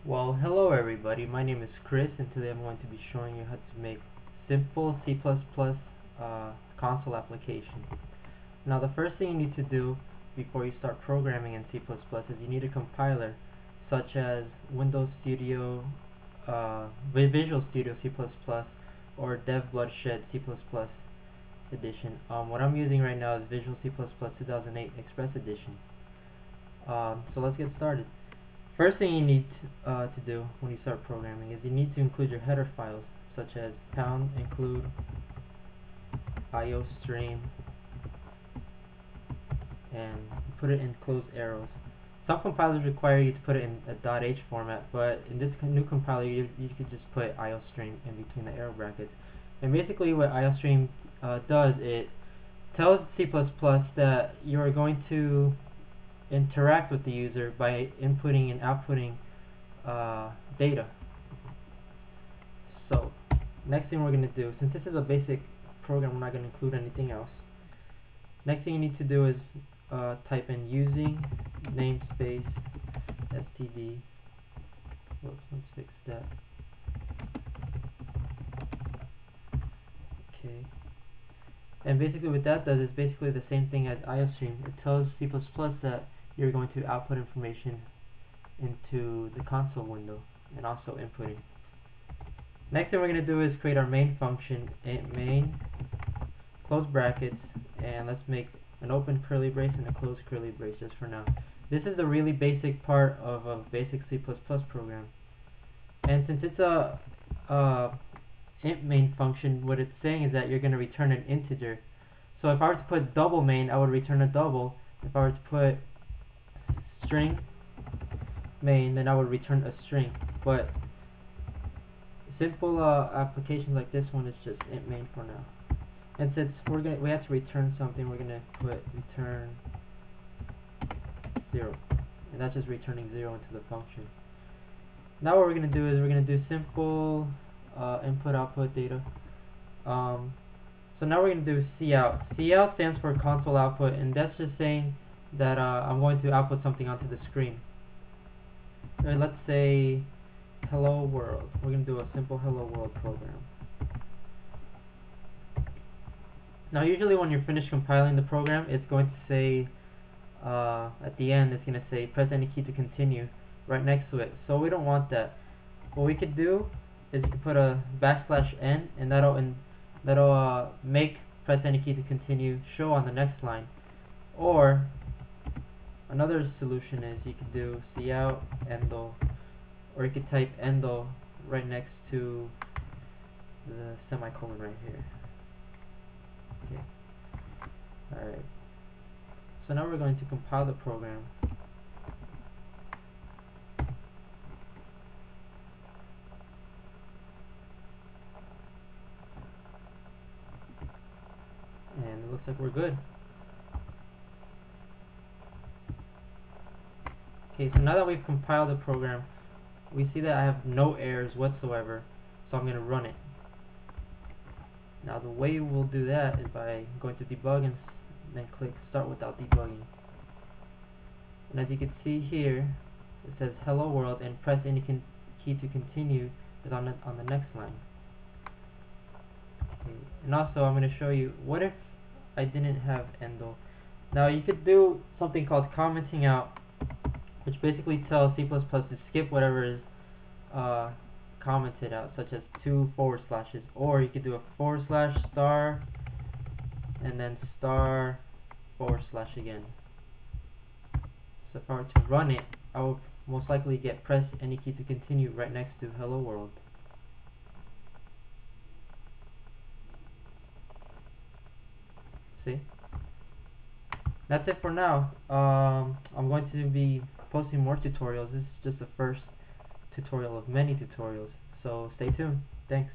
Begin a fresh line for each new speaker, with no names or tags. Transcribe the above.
Well, hello everybody, my name is Chris and today I'm going to be showing you how to make simple C++ console application. Now the first thing you need to do before you start programming in C++ is you need a compiler such as Windows Studio, Visual Studio C++, or Dev Bloodshed C++ edition. What I'm using right now is Visual C++ 2008 Express Edition. So let's get started. First thing you need to do when you start programming is you need to include your header files, such as #include iostream, and put it in closed arrows. Some compilers require you to put it in a .h format, but in this new compiler you could just put iostream in between the arrow brackets. And basically what iostream does, it tells C++ that you are going to interact with the user by inputting and outputting data. So next thing we're going to do, since this is a basic program, we're not going to include anything else. Next thing you need to do is type in using namespace std. Whoops, let's fix that. Okay. And basically what that does is basically the same thing as iostream. It tells C++ that you're going to output information into the console window and also inputting. Next thing we're going to do is create our main function, main, close brackets, and let's make an open curly brace and a closed curly brace just for now. This is the really basic part of a basic C++ program. And since it's a int main function, what it's saying is that you're going to return an integer. So if I were to put double main, I would return a double. If I were to put string main, then I would return a string. But simple applications like this one is just int main for now. And since we have to return something, we're gonna put return 0, and that's just returning 0 into the function. Now what we're gonna do is we're gonna do simple input-output data. So now we're gonna do cout. Cout stands for console output, and that's just saying that I'm going to output something onto the screen. And let's say hello world. We're gonna do a simple hello world program. Now usually when you're finished compiling the program, it's going to say at the end, it's going to say press any key to continue right next to it. So we don't want that. What we could do is you could put a \n, and that'll make press any key to continue show on the next line. Or another solution is you could do cout endl, or you could type endl right next to the semicolon right here. Okay. Alright. So now we're going to compile the program. And it looks like we're good. Okay, so now that we've compiled the program, we see that I have no errors whatsoever, so I'm going to run it. Now the way we'll do that is by going to debug and then click start without debugging. And as you can see here, it says hello world, and press any key to continue is on the next line. Okay. And also I'm going to show you, what if I didn't have endl? Now you could do something called commenting out, which basically tells C++ to skip whatever is commented out, such as 2 forward slashes, or you could do a / star and then star / again. So if I were to run it, I will most likely get press any key to continue right next to hello world. See? That's it for now. I'm going to be posting more tutorials. This is just the first tutorial of many tutorials, so stay tuned. Thanks.